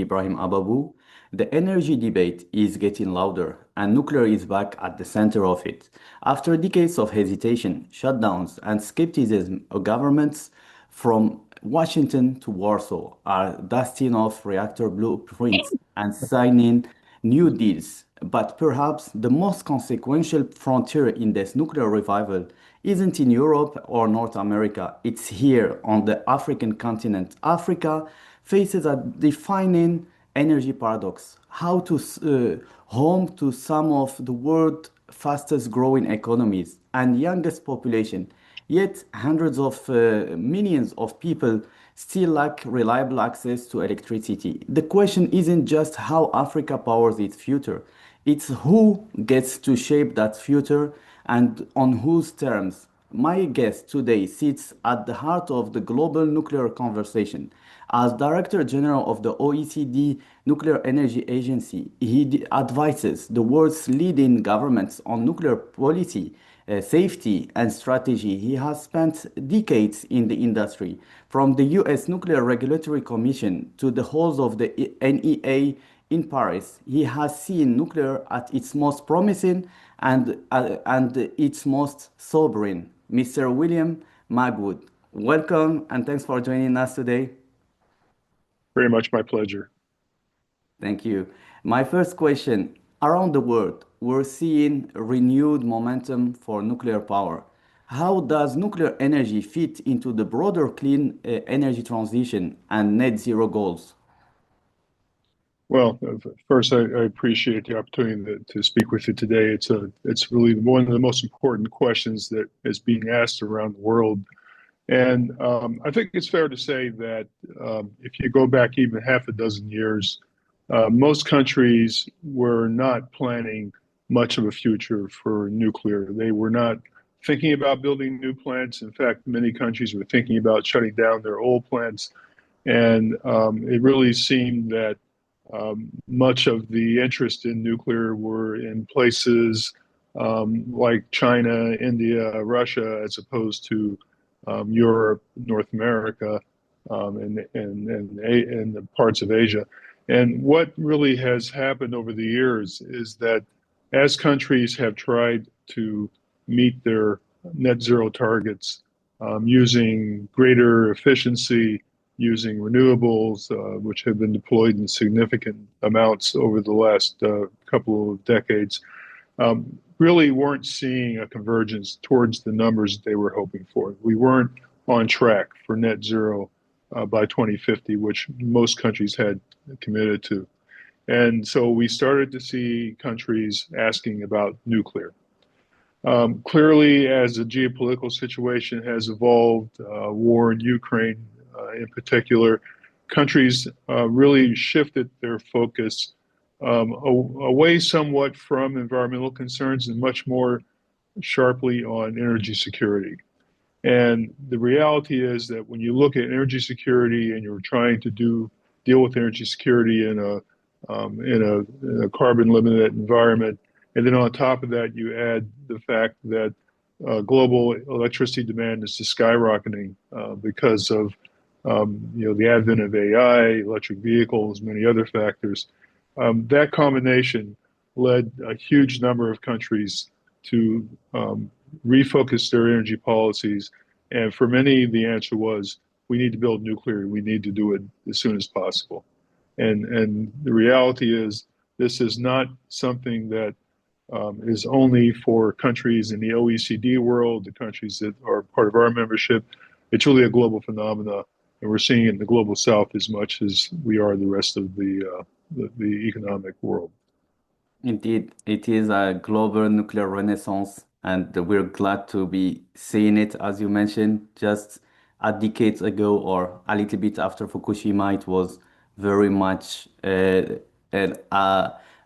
Ibrahim Ababou. The energy debate is getting louder, and nuclear is back at the center of it. After decades of hesitation, shutdowns, and skepticism, governments from Washington to Warsaw are dusting off reactor blueprints and signing new deals. But perhaps the most consequential frontier in this nuclear revival isn't in Europe or North America, it's here on the African continent. Africa faces a defining energy paradox, how to home to some of the world's fastest growing economies and youngest population. Yet hundreds of millions of people still lack reliable access to electricity. The question isn't just how Africa powers its future, it's who gets to shape that future and on whose terms. My guest today sits at the heart of the global nuclear conversation. As Director General of the OECD Nuclear Energy Agency, he advises the world's leading governments on nuclear policy, safety, and strategy. He has spent decades in the industry, from the US Nuclear Regulatory Commission to the halls of the NEA in Paris. He has seen nuclear at its most promising and its most sobering. Mr. William Magwood, welcome and thanks for joining us today. Very much my pleasure. Thank you. My first question, around the world, we're seeing renewed momentum for nuclear power. How does nuclear energy fit into the broader clean energy transition and net zero goals? Well, first, I appreciate the opportunity to speak with you today. It's really one of the most important questions that is being asked around the world. And I think it's fair to say that if you go back even half a dozen years, most countries were not planning much of a future for nuclear. They were not thinking about building new plants. In fact, many countries were thinking about shutting down their old plants. And it really seemed that much of the interest in nuclear were in places like China, India, Russia, as opposed to Europe, North America, and the parts of Asia. And what really has happened over the years is that as countries have tried to meet their net zero targets using greater efficiency, using renewables, which have been deployed in significant amounts over the last couple of decades, really weren't seeing a convergence towards the numbers they were hoping for. We weren't on track for net zero by 2050, which most countries had committed to. And so we started to see countries asking about nuclear. Clearly, as the geopolitical situation has evolved, war in Ukraine in particular, countries really shifted their focus away somewhat from environmental concerns and much more sharply on energy security. And the reality is that when you look at energy security and you're trying to deal with energy security in a carbon limited environment, and then on top of that, you add the fact that global electricity demand is just skyrocketing because of the advent of AI, electric vehicles, many other factors. That combination led a huge number of countries to refocus their energy policies. And for many, the answer was, we need to build nuclear. We need to do it as soon as possible. And the reality is, this is not something that is only for countries in the OECD world, the countries that are part of our membership. It's really a global phenomenon. And we're seeing it in the global south as much as we are the rest of the economic world. Indeed, it is a global nuclear renaissance, and we're glad to be seeing it, as you mentioned, just a decade ago or a little bit after Fukushima. It was very much a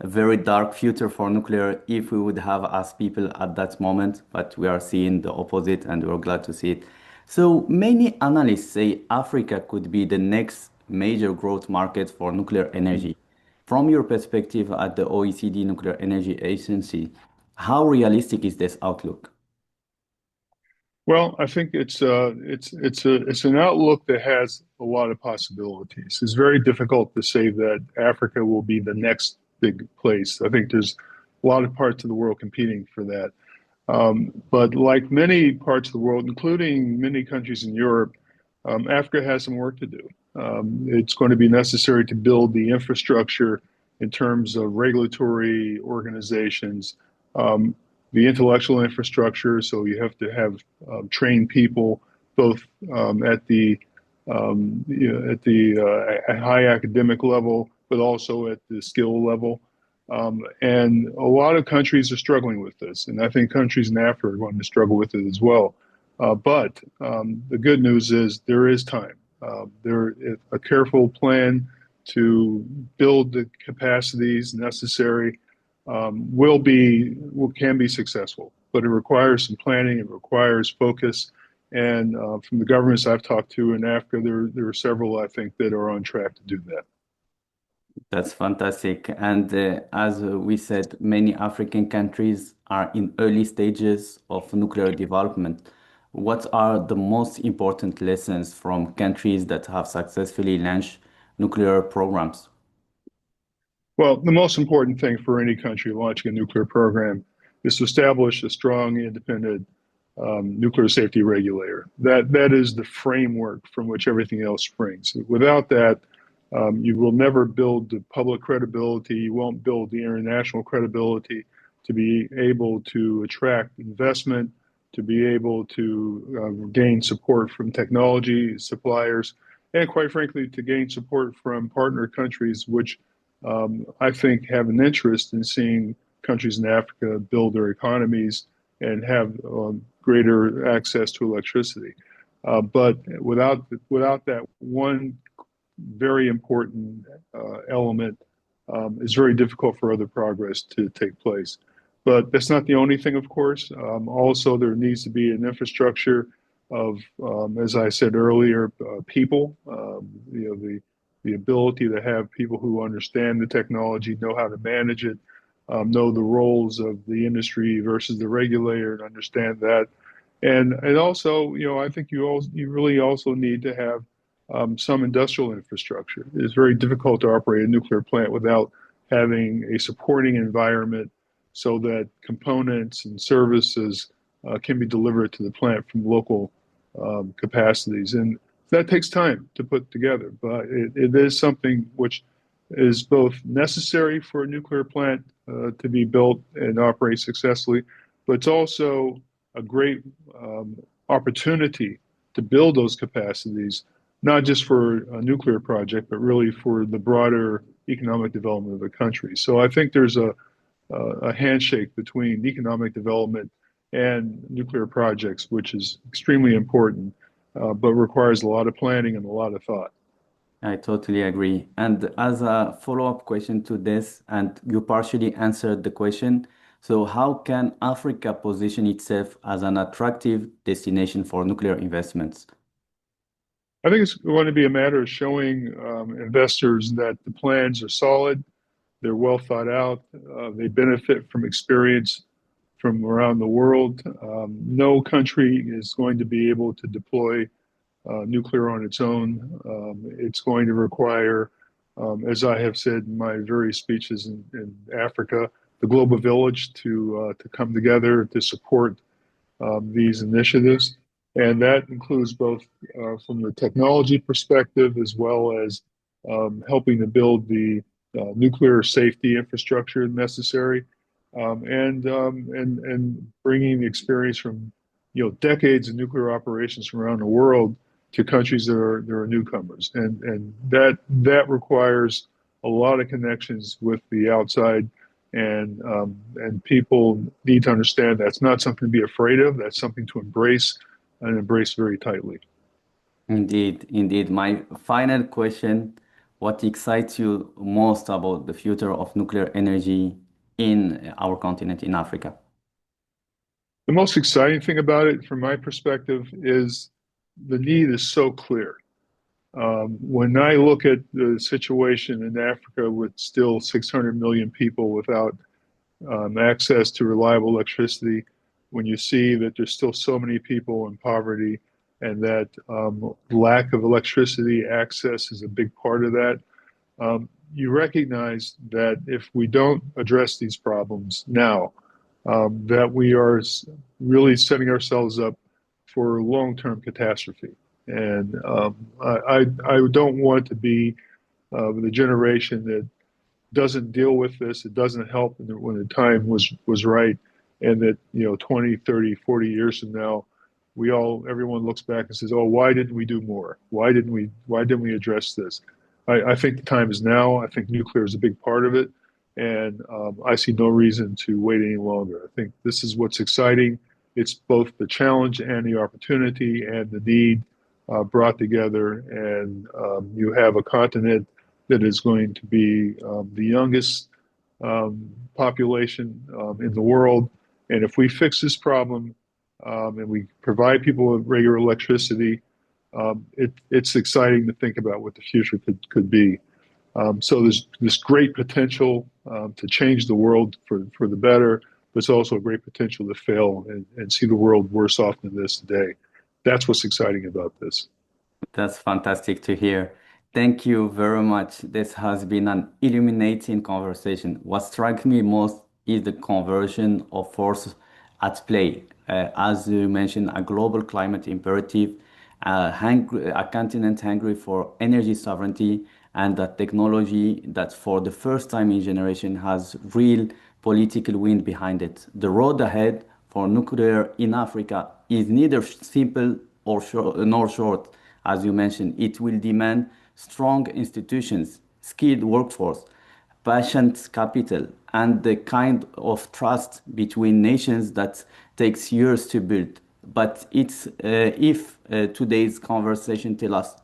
very dark future for nuclear if we would have as people at that moment, but we are seeing the opposite and we're glad to see it. So many analysts say Africa could be the next major growth market for nuclear energy. From your perspective at the OECD Nuclear Energy Agency, how realistic is this outlook? Well, I think it's an outlook that has a lot of possibilities. It's very difficult to say that Africa will be the next big place. I think there's a lot of parts of the world competing for that. But like many parts of the world, including many countries in Europe, Africa has some work to do. It's going to be necessary to build the infrastructure in terms of regulatory organizations, um, the intellectual infrastructure. So you have to have trained people both at the high academic level, but also at the skill level. And a lot of countries are struggling with this, and I think countries in Africa are going to struggle with it as well. But the good news is there is time. There is a careful plan to build the capacities necessary can be successful, but it requires some planning. It requires focus. And from the governments I've talked to in Africa, there are several I think that are on track to do that. That's fantastic. And as we said, many African countries are in early stages of nuclear development. What are the most important lessons from countries that have successfully launched nuclear programs? Well, the most important thing for any country launching a nuclear program is to establish a strong, independent nuclear safety regulator. That is the framework from which everything else springs. Without that, you will never build the public credibility. You won't build the international credibility to be able to attract investment, to be able to gain support from technology suppliers, and quite frankly, to gain support from partner countries, which I think have an interest in seeing countries in Africa build their economies and have greater access to electricity. But without that one very important element, it's very difficult for other progress to take place. But that's not the only thing, of course. Also, there needs to be an infrastructure of, as I said earlier, people. The ability to have people who understand the technology, know how to manage it, know the roles of the industry versus the regulator, and understand that. And also, I think you really also need to have some industrial infrastructure. It's very difficult to operate a nuclear plant without having a supporting environment so that components and services can be delivered to the plant from local capacities. And that takes time to put together, but it is something which is both necessary for a nuclear plant to be built and operate successfully, but it's also a great opportunity to build those capacities, not just for a nuclear project, but really for the broader economic development of the country. So I think there's a handshake between economic development and nuclear projects, which is extremely important, but requires a lot of planning and a lot of thought. I totally agree. And as a follow-up question to this, and you partially answered the question, so how can Africa position itself as an attractive destination for nuclear investments? I think it's going to be a matter of showing investors that the plans are solid, they're well thought out, they benefit from experience from around the world. No country is going to be able to deploy nuclear on its own. It's going to require, as I have said in my various speeches in Africa, the global village to come together to support these initiatives. And that includes both from the technology perspective as well as helping to build the nuclear safety infrastructure necessary, and bringing the experience from decades of nuclear operations from around the world to countries that are newcomers, and that requires a lot of connections with the outside, and people need to understand that's not something to be afraid of. That's something to embrace and embrace very tightly. Indeed, indeed. My final question, what excites you most about the future of nuclear energy in our continent, in Africa? The most exciting thing about it, from my perspective, is the need is so clear. When I look at the situation in Africa with still 600 million people without access to reliable electricity, when you see that there's still so many people in poverty and that lack of electricity access is a big part of that, you recognize that if we don't address these problems now, that we are really setting ourselves up for long-term catastrophe. And I don't want to be the generation that doesn't deal with this, it doesn't help when the time was right, and that 20, 30, 40 years from now, everyone looks back and says, oh, why didn't we do more? Why didn't we address this? I think the time is now. I think nuclear is a big part of it, and I see no reason to wait any longer. I think this is what's exciting. It's both the challenge and the opportunity and the need brought together, and you have a continent that is going to be the youngest population in the world. And if we fix this problem and we provide people with regular electricity, it's exciting to think about what the future could be. So there's this great potential to change the world for the better, but it's also a great potential to fail and see the world worse off than this today. That's what's exciting about this. That's fantastic to hear. Thank you very much. This has been an illuminating conversation. What struck me most is the conversion of force at play. As you mentioned, a global climate imperative, a continent hungry for energy sovereignty, and a technology that for the first time in generation has real political wind behind it. The road ahead for nuclear in Africa is neither simple or nor short. As you mentioned, it will demand strong institutions, skilled workforce, patient capital, and the kind of trust between nations that takes years to build. But if today's conversation tells us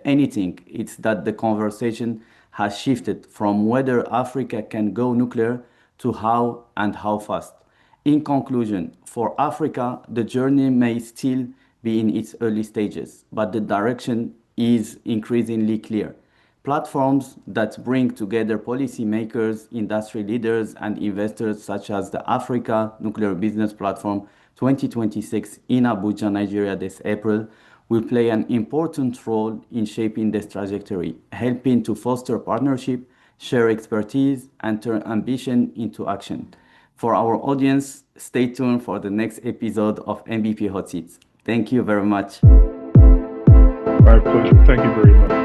anything, it's that the conversation has shifted from whether Africa can go nuclear to how and how fast. In conclusion, for Africa, the journey may still be in its early stages, but the direction is increasingly clear. Platforms that bring together policymakers, industry leaders, and investors, such as the Africa Nuclear Business Platform 2026 in Abuja, Nigeria this April, will play an important role in shaping this trajectory, helping to foster partnership, share expertise, and turn ambition into action. For our audience, stay tuned for the next episode of NBP Hotseat. Thank you very much. My pleasure. Thank you very much.